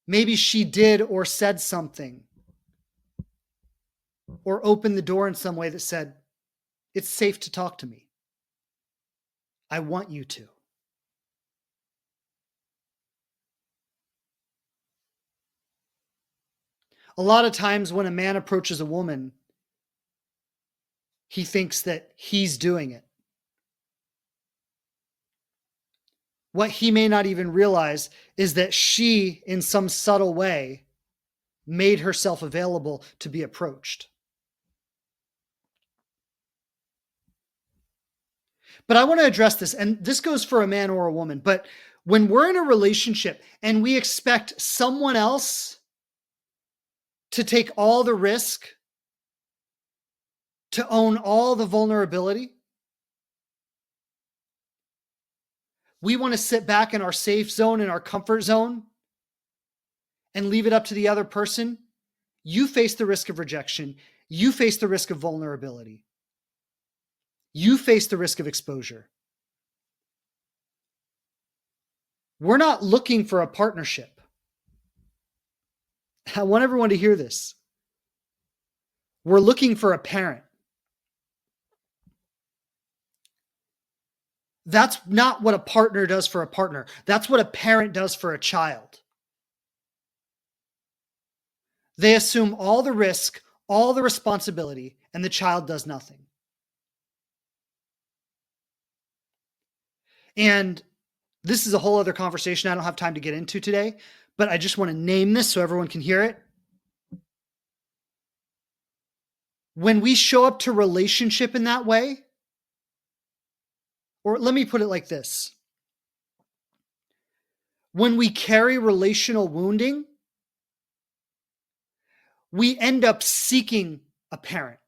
maybe she did or said something, or opened the door in some way that said, "It's safe to talk to me. I want you to." A lot of times when a man approaches a woman, he thinks that he's doing it. What he may not even realize is that she, in some subtle way, made herself available to be approached. But I want to address this, and this goes for a man or a woman, but when we're in a relationship and we expect someone else to take all the risk, to own all the vulnerability, we want to sit back in our safe zone, in our comfort zone, and leave it up to the other person. You face the risk of rejection. You face the risk of vulnerability. You face the risk of exposure. We're not looking for a partnership. I want everyone to hear this. We're looking for a parent. That's not what a partner does for a partner. That's what a parent does for a child. They assume all the risk, all the responsibility, and the child does nothing. And this is a whole other conversation I don't have time to get into today, but I just want to name this so everyone can hear it. When we show up to relationship in that way, or let me put it like this. When we carry relational wounding, we end up seeking a parent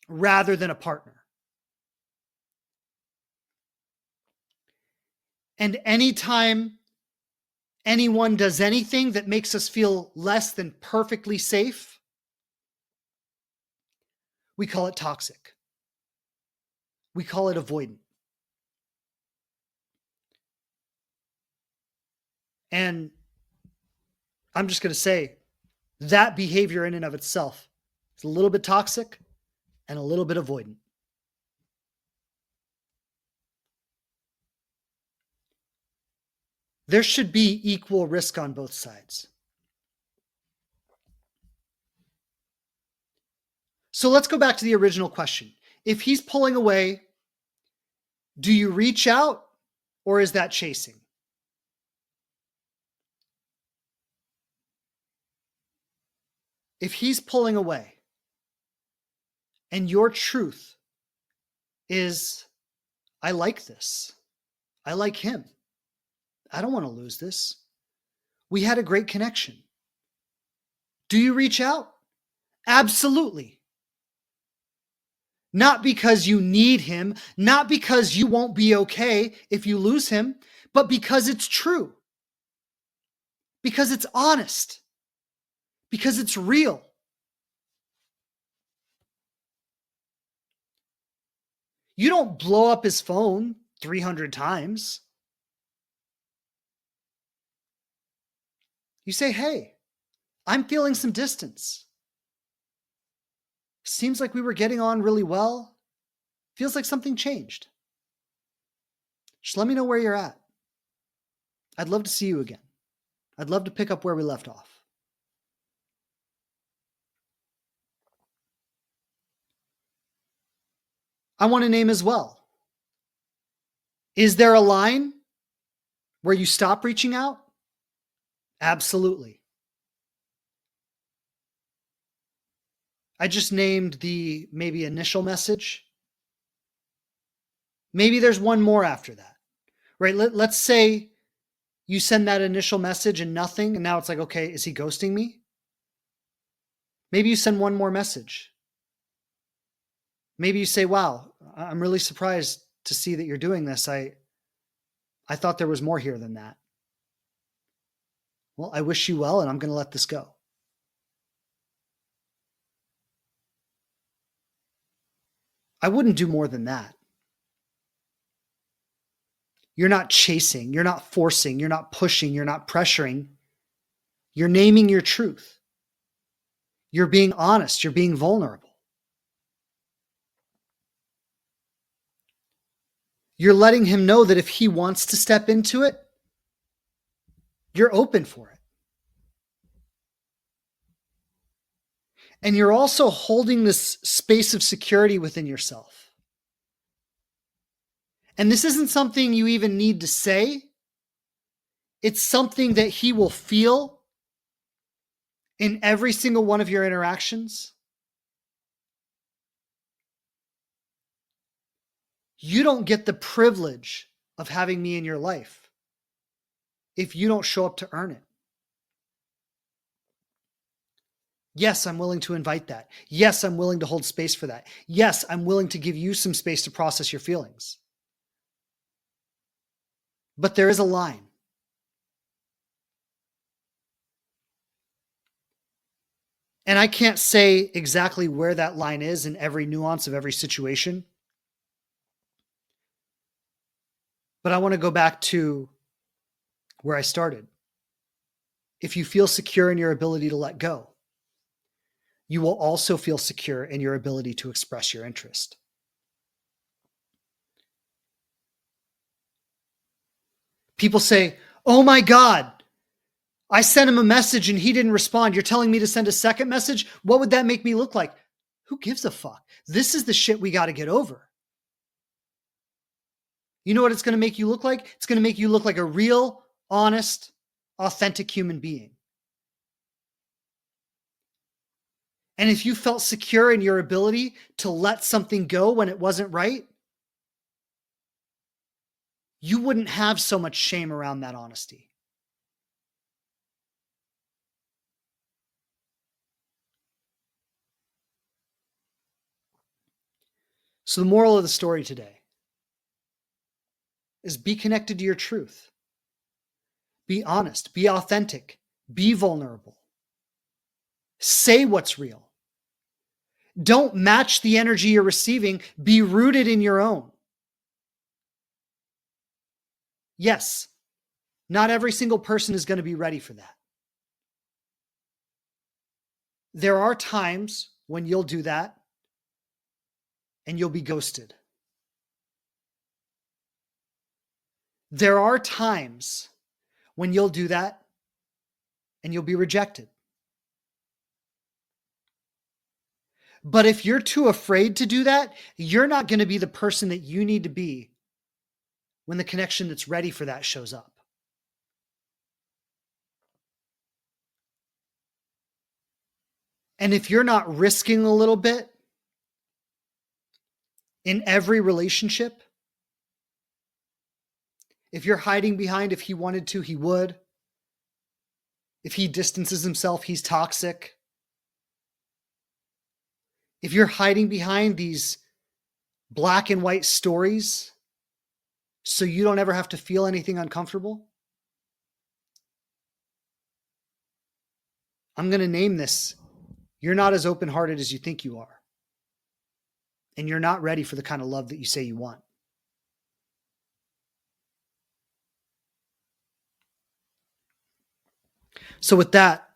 rather than a partner. And anytime anyone does anything that makes us feel less than perfectly safe, we call it toxic. We call it avoidant. And I'm just going to say that behavior in and of itself is a little bit toxic and a little bit avoidant. There should be equal risk on both sides. So let's go back to the original question. If he's pulling away, do you reach out or is that chasing? If he's pulling away and your truth is, I like this, I like him, I don't want to lose this, we had a great connection. Do you reach out? Absolutely. Not because you need him, not because you won't be okay if you lose him, but because it's true. Because it's honest. Because it's real. You don't blow up his phone 300 times. You say, hey, I'm feeling some distance. Seems like we were getting on really well. Feels like something changed. Just let me know where you're at. I'd love to see you again. I'd love to pick up where we left off. I want to name as well. Is there a line where you stop reaching out? Absolutely. I just named the maybe initial message. Maybe there's one more after that, right? Let's say you send that initial message and nothing, and now it's like, okay, is he ghosting me? Maybe you send one more message. Maybe you say, wow, I'm really surprised to see that you're doing this. I thought there was more here than that. Well, I wish you well, and I'm going to let this go. I wouldn't do more than that. You're not chasing, you're not forcing, you're not pushing, you're not pressuring. You're naming your truth. You're being honest, you're being vulnerable. You're letting him know that if he wants to step into it, you're open for it. And you're also holding this space of security within yourself. And this isn't something you even need to say. It's something that he will feel in every single one of your interactions. You don't get the privilege of having me in your life if you don't show up to earn it. Yes, I'm willing to invite that. Yes, I'm willing to hold space for that. Yes, I'm willing to give you some space to process your feelings. But there is a line. And I can't say exactly where that line is in every nuance of every situation. But I want to go back to where I started. If you feel secure in your ability to let go, you will also feel secure in your ability to express your interest. People say, oh my God, I sent him a message and he didn't respond. You're telling me to send a second message? What would that make me look like? Who gives a fuck? This is the shit we got to get over. You know what it's going to make you look like? It's going to make you look like a real, honest, authentic human being. And if you felt secure in your ability to let something go when it wasn't right, you wouldn't have so much shame around that honesty. So the moral of the story today is be connected to your truth. Be honest, be authentic, be vulnerable. Say what's real. Don't match the energy you're receiving. Be rooted in your own. Yes, not every single person is going to be ready for that. There are times when you'll do that and you'll be ghosted. There are times when you'll do that and you'll be rejected. But if you're too afraid to do that, you're not going to be the person that you need to be when the connection that's ready for that shows up. And if you're not risking a little bit in every relationship, if you're hiding behind if he wanted to, he would. If he distances himself, he's toxic. If you're hiding behind these black and white stories so you don't ever have to feel anything uncomfortable, I'm going to name this. You're not as open-hearted as you think you are. And you're not ready for the kind of love that you say you want. So with that,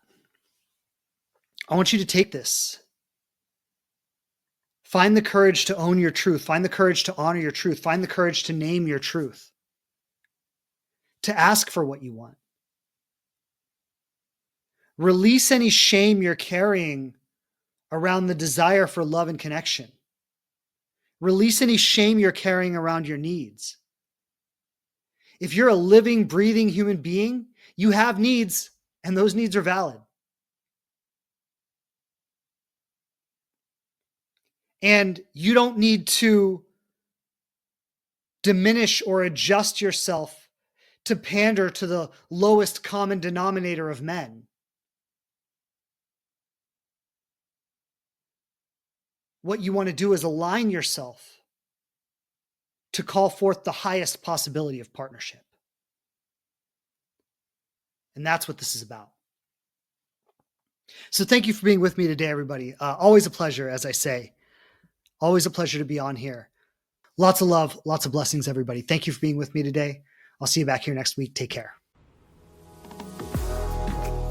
I want you to take this. Find the courage to own your truth. Find the courage to honor your truth. Find the courage to name your truth. To ask for what you want. Release any shame you're carrying around the desire for love and connection. Release any shame you're carrying around your needs. If you're a living, breathing human being, you have needs, and those needs are valid. And you don't need to diminish or adjust yourself to pander to the lowest common denominator of men. What you want to do is align yourself to call forth the highest possibility of partnership. And that's what this is about. So thank you for being with me today, everybody. Always a pleasure, as I say. Always a pleasure to be on here. Lots of love, lots of blessings, everybody. Thank you for being with me today. I'll see you back here next week. Take care.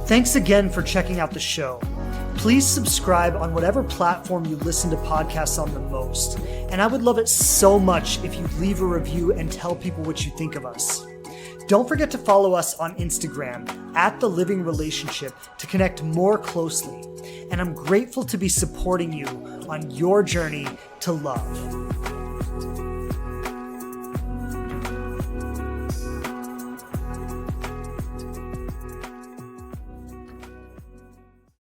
Thanks again for checking out the show. Please subscribe on whatever platform you listen to podcasts on the most. And I would love it so much if you leave a review and tell people what you think of us. Don't forget to follow us on Instagram @TheLivingRelationship to connect more closely. And I'm grateful to be supporting you on your journey to love.